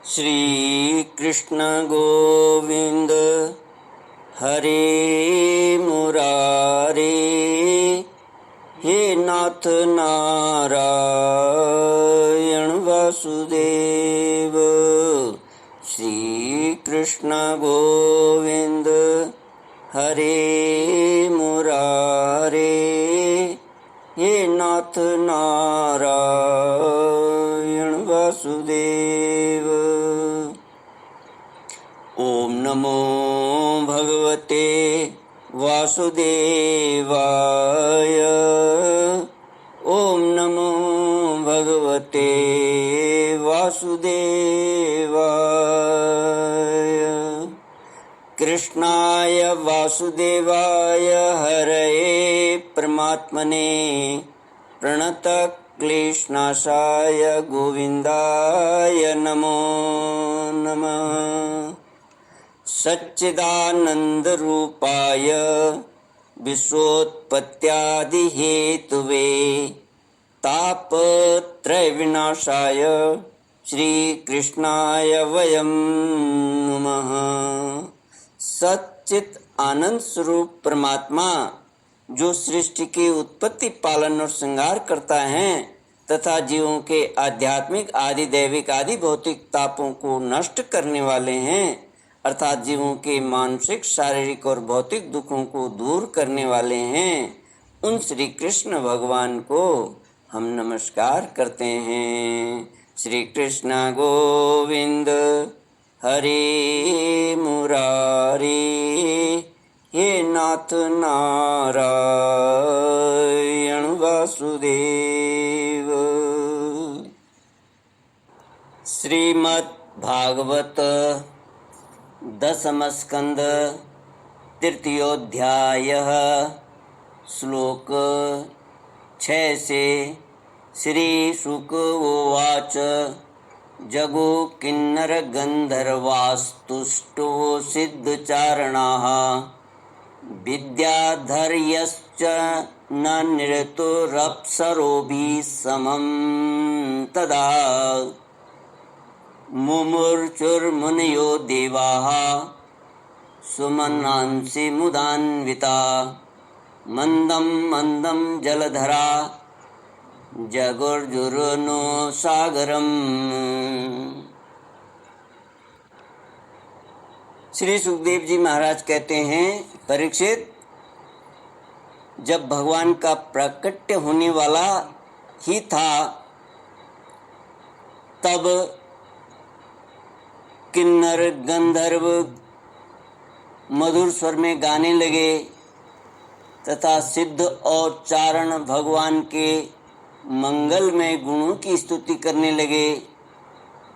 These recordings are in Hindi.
श्री कृष्ण गोविंद हरे मुरारे, हे नाथ नारायण वासुदेव। श्री कृष्ण गोविंद हरे मुरारे, हे नाथ नारायण वासुदेव। ओम नमो भगवते वासुदेवाय। ओम नमो भगवते वासुदेवाय। कृष्णाय वासुदेवाय हरये परमात्मने प्रणतक्लेशनाशाय गोविन्दाय नमो नमः। सच्चिदानन्दरूपाय विश्वोत्पत्त्यादिहेतुवे तापत्रयविनाशाय श्रीकृष्णाय वयं नमः। सच्चित आनंद स्वरूप परमात्मा जो सृष्टि की उत्पत्ति, पालन और श्रृंगार करता है तथा जीवों के आध्यात्मिक आदि दैविक आदि भौतिक तापों को नष्ट करने वाले हैं, अर्थात जीवों के मानसिक शारीरिक और भौतिक दुखों को दूर करने वाले हैं, उन श्री कृष्ण भगवान को हम नमस्कार करते हैं। श्री कृष्ण गोविंद हरे मुरारी, हे नाथ नारायण वासुदेव। श्रीमद् भागवत दशम स्कंद तृतीयोध्यायः श्लोक 6 से। श्री शुक उवाच जगो किन्नर गंधर्वास्तुष्टो सिद्धचारणाः विद्याधर्यश्च न निरतोरप्सरोभिः समं तदा मुमुर्चुर्मुनयो देवाः सुमनांसि मुदान्विता मंदं मंदं जलधरा जगुर्जुर्नो सागरम्। श्री सुखदेव जी महाराज कहते हैं, परीक्षित, जब भगवान का प्राकट्य होने वाला ही था तब किन्नर गंधर्व मधुर स्वर में गाने लगे तथा सिद्ध और चारण भगवान के मंगलमय गुणों की स्तुति करने लगे।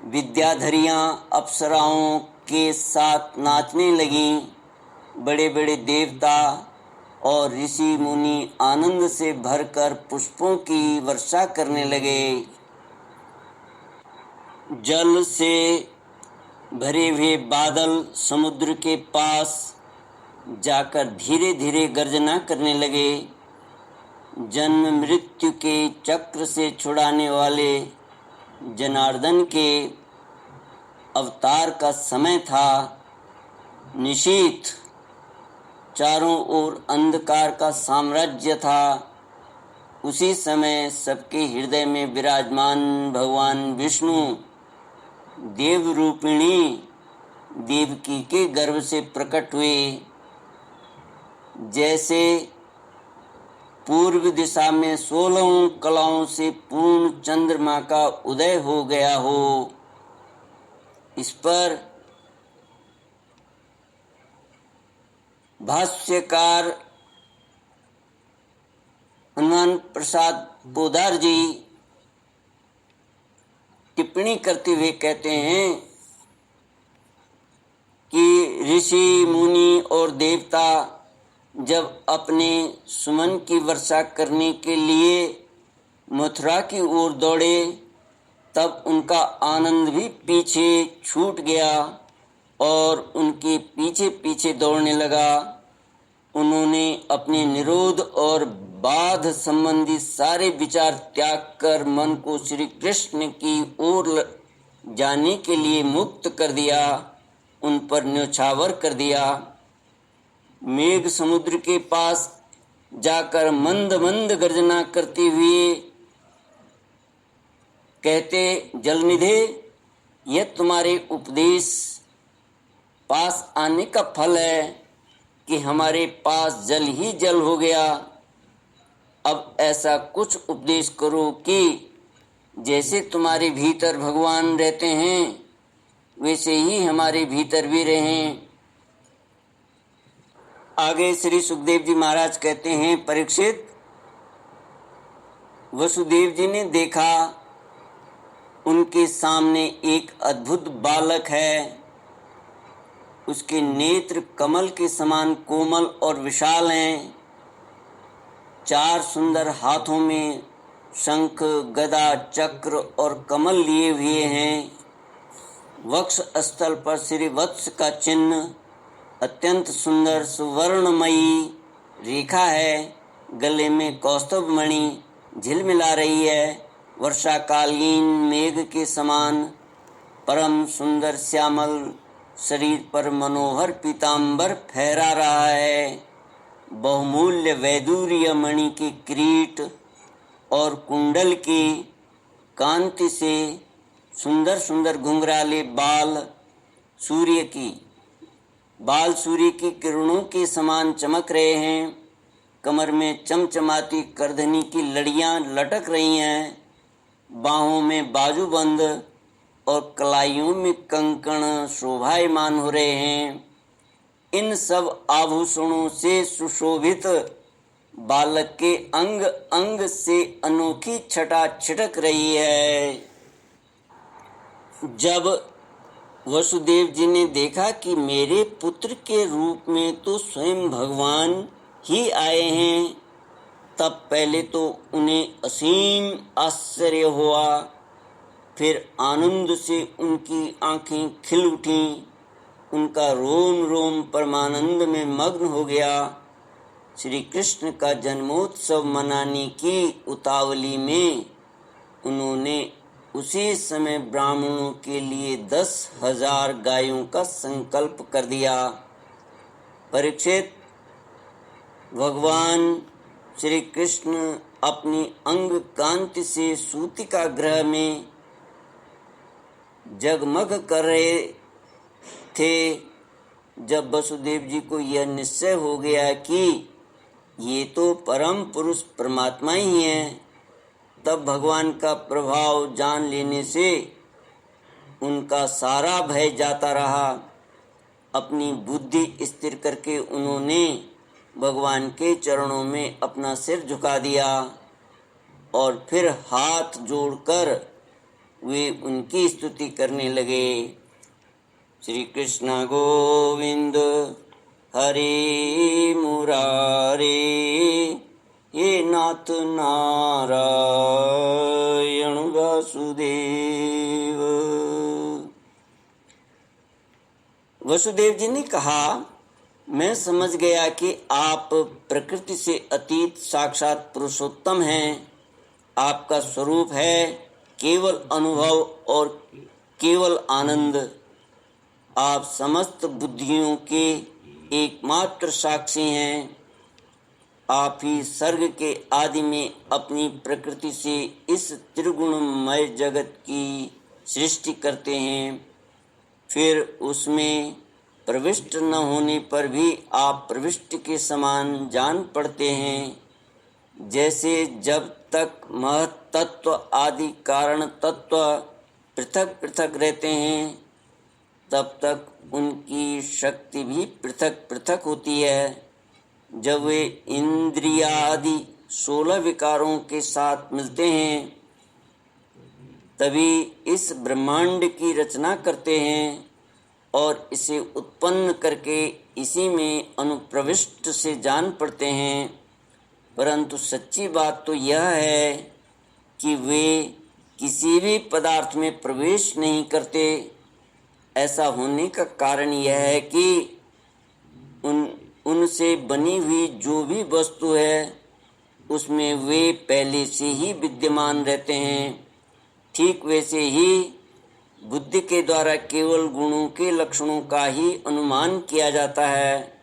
विद्याधरियां अप्सराओं के साथ नाचने लगीं। बड़े बड़े देवता और ऋषि मुनि आनंद से भरकर पुष्पों की वर्षा करने लगे। जल से भरे हुए बादल समुद्र के पास जाकर धीरे धीरे गर्जना करने लगे। जन्म मृत्यु के चक्र से छुड़ाने वाले जनार्दन के अवतार का समय था। निशीथ, चारों ओर अंधकार का साम्राज्य था। उसी समय सबके हृदय में विराजमान भगवान विष्णु देव रूपिणी देवकी के गर्भ से प्रकट हुए। जैसे पूर्व दिशा में 16 कलाओं से पूर्ण चंद्रमा का उदय हो गया हो। इस पर भाष्यकार हनुमान प्रसाद पोदार जी टिप्पणी करते हुए कहते हैं कि ऋषि मुनि और देवता जब अपने सुमन की वर्षा करने के लिए मथुरा की ओर दौड़े तब उनका आनंद भी पीछे छूट गया और उनके पीछे पीछे दौड़ने लगा। उन्होंने अपने निरोध और बाध संबंधी सारे विचार त्याग कर मन को श्री कृष्ण की ओर जाने के लिए मुक्त कर दिया, उन पर न्योछावर कर दिया। मेघ समुद्र के पास जाकर मंद मंद गर्जना करते हुए कहते, जलनिधे, यह तुम्हारे उपदेश पास आने का फल है कि हमारे पास जल ही जल हो गया। अब ऐसा कुछ उपदेश करो कि जैसे तुम्हारे भीतर भगवान रहते हैं वैसे ही हमारे भीतर भी रहें। आगे श्री सुखदेव जी महाराज कहते हैं, परीक्षित, वसुदेव जी ने देखा उनके सामने एक अद्भुत बालक है। उसके नेत्र कमल के समान कोमल और विशाल हैं। 4 सुंदर हाथों में शंख, गदा, चक्र और कमल लिए हुए हैं। वक्ष स्थल पर श्री वत्स का चिन्ह, अत्यंत सुंदर सुवर्णमयी रेखा है। गले में कौस्तुभ मणि झिलमिला रही है। वर्षाकालीन मेघ के समान परम सुंदर श्यामल शरीर पर मनोहर पीतांबर फहरा रहा है। बहुमूल्य वैदूर्य मणि के किरीट और कुंडल की कांति से सुंदर सुंदर घुंघराले सूर्य की किरणों के समान चमक रहे हैं। कमर में चमचमाती करधनी की लड़ियां लटक रही हैं। बाहों में बाजूबंद और कलाइयों में कंकण शोभायमान हो रहे हैं। इन सब आभूषणों से सुशोभित बालक के अंग अंग से अनोखी छटा छिटक रही है। जब वसुदेव जी ने देखा कि मेरे पुत्र के रूप में तो स्वयं भगवान ही आए हैं, तब पहले तो उन्हें असीम आश्चर्य हुआ। फिर आनंद से उनकी आंखें खिल उठीं। उनका रोम रोम परमानंद में मग्न हो गया। श्री कृष्ण का जन्मोत्सव मनाने की उतावली में उन्होंने उसी समय ब्राह्मणों के लिए 10,000 गायों का संकल्प कर दिया। परीक्षित, भगवान श्री कृष्ण अपनी अंग कांति से सूतिका गृह में जगमग कर रहे थे। जब वसुदेव जी को यह निश्चय हो गया कि ये तो परम पुरुष परमात्मा ही हैं, तब भगवान का प्रभाव जान लेने से उनका सारा भय जाता रहा। अपनी बुद्धि स्थिर करके उन्होंने भगवान के चरणों में अपना सिर झुका दिया और फिर हाथ जोड़कर वे उनकी स्तुति करने लगे। श्री कृष्ण गोविंद हरे मुरारे, हे नाथ नारायण वासुदेव। वसुदेव जी ने कहा, मैं समझ गया कि आप प्रकृति से अतीत साक्षात पुरुषोत्तम हैं। आपका स्वरूप है केवल अनुभव और केवल आनंद। आप समस्त बुद्धियों के एकमात्र साक्षी हैं। आप ही सर्ग के आदि में अपनी प्रकृति से इस त्रिगुणमय जगत की सृष्टि करते हैं। फिर उसमें प्रविष्ट न होने पर भी आप प्रविष्ट के समान जान पड़ते हैं। जैसे जब तक महत्तत्व आदि कारण तत्व पृथक पृथक रहते हैं, तब तक उनकी शक्ति भी पृथक पृथक होती है। जब वे इंद्रियादि 16 विकारों के साथ मिलते हैं, तभी इस ब्रह्मांड की रचना करते हैं और इसे उत्पन्न करके इसी में अनुप्रविष्ट से जान पड़ते हैं। परंतु सच्ची बात तो यह है कि वे किसी भी पदार्थ में प्रवेश नहीं करते। ऐसा होने का कारण यह है कि उनसे बनी हुई जो भी वस्तु है उसमें वे पहले से ही विद्यमान रहते हैं। ठीक वैसे ही बुद्धि के द्वारा केवल गुणों के लक्षणों का ही अनुमान किया जाता है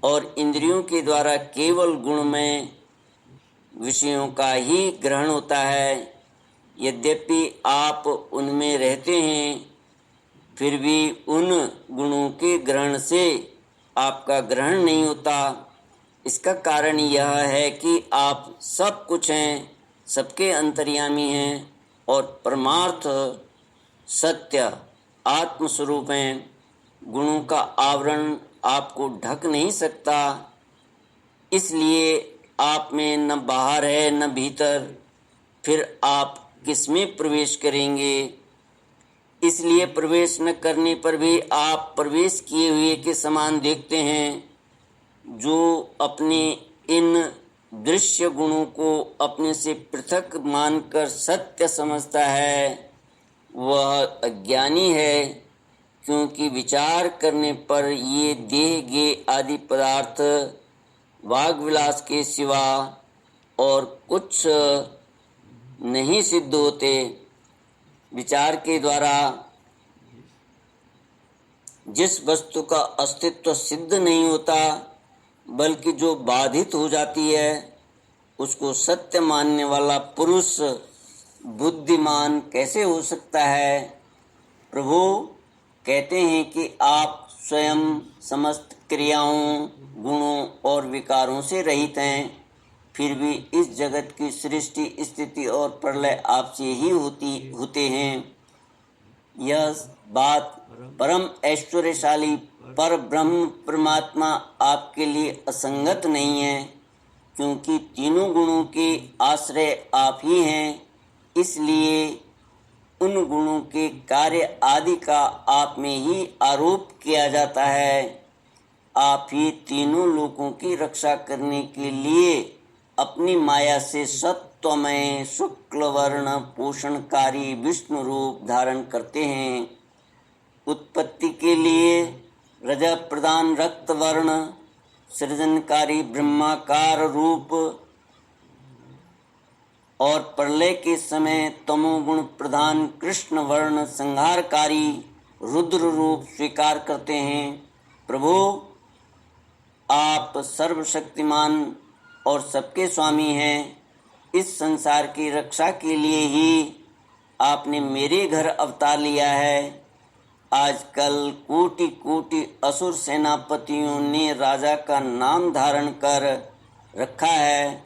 और इंद्रियों के द्वारा केवल गुणमय विषयों का ही ग्रहण होता है। यद्यपि आप उनमें रहते हैं, फिर भी उन गुणों के ग्रहण से आपका ग्रहण नहीं होता। इसका कारण यह है कि आप सब कुछ हैं, सबके अंतर्यामी हैं और परमार्थ सत्य आत्मस्वरूप हैं। गुणों का आवरण आपको ढक नहीं सकता, इसलिए आप में न बाहर है न भीतर, फिर आप किसमें प्रवेश करेंगे? इसलिए प्रवेश न करने पर भी आप प्रवेश किए हुए के समान देखते हैं। जो अपने इन दृश्य गुणों को अपने से पृथक मानकर सत्य समझता है, वह अज्ञानी है, क्योंकि विचार करने पर ये देह गे आदि पदार्थ वाग विलास के सिवा और कुछ नहीं सिद्ध होते। विचार के द्वारा जिस वस्तु का अस्तित्व सिद्ध नहीं होता, बल्कि जो बाधित हो जाती है, उसको सत्य मानने वाला पुरुष बुद्धिमान कैसे हो सकता है? प्रभु कहते हैं कि आप स्वयं समस्त क्रियाओं, गुणों और विकारों से रहित हैं, फिर भी इस जगत की सृष्टि, स्थिति और प्रलय आपसे ही होते हैं। यह बात परम ऐश्वर्यशाली पर ब्रह्म परमात्मा आपके लिए असंगत नहीं है, क्योंकि तीनों गुणों के आश्रय आप ही हैं। इसलिए उन गुणों के कार्य आदि का आप में ही आरोप किया जाता है। आप ही तीनों लोकों की रक्षा करने के लिए अपनी माया से सत्वमय शुक्ल वर्ण पोषणकारी विष्णु रूप धारण करते हैं। उत्पत्ति के लिए रज प्रधान रक्त वर्ण सृजनकारी ब्रह्माकार रूप और प्रलय के समय तमोगुण प्रधान कृष्ण वर्ण संहारकारी रुद्र रूप स्वीकार करते हैं। प्रभु, आप सर्वशक्तिमान और सबके स्वामी हैं। इस संसार की रक्षा के लिए ही आपने मेरे घर अवतार लिया है। आजकल कोटि कोटि असुर सेनापतियों ने राजा का नाम धारण कर रखा है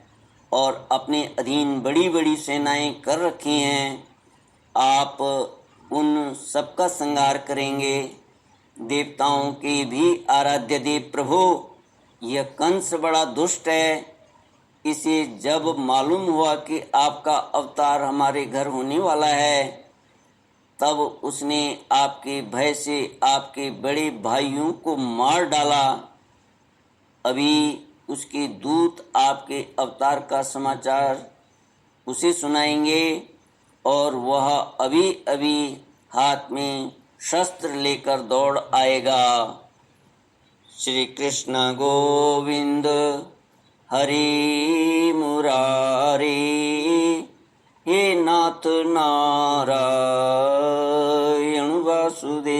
और अपने अधीन बड़ी बड़ी सेनाएं कर रखी हैं। आप उन सबका संहार करेंगे। देवताओं के भी आराध्य देव प्रभु, यह कंस बड़ा दुष्ट है। इसे जब मालूम हुआ कि आपका अवतार हमारे घर होने वाला है, तब उसने आपके भय से आपके बड़े भाइयों को मार डाला। अभी उसके दूत आपके अवतार का समाचार उसे सुनाएंगे और वह अभी अभी हाथ में शस्त्र लेकर दौड़ आएगा। श्री कृष्ण गोविंद हरि मुरारी, हे नाथ नारायण वासुदेव।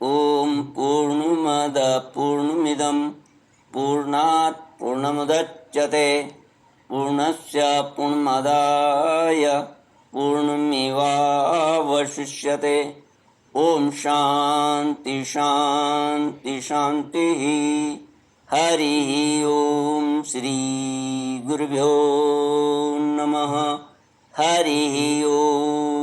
ओम पूर्णमद पूर्णमिदं पूर्णात् पूर्णमुदच्यते पूर्णस्य पूर्णमादाय पूर्णमेवावशिष्यते। ओम शांति शांति शांति। हरि ओम श्री गुरुभ्यो नमः। हरि ओम।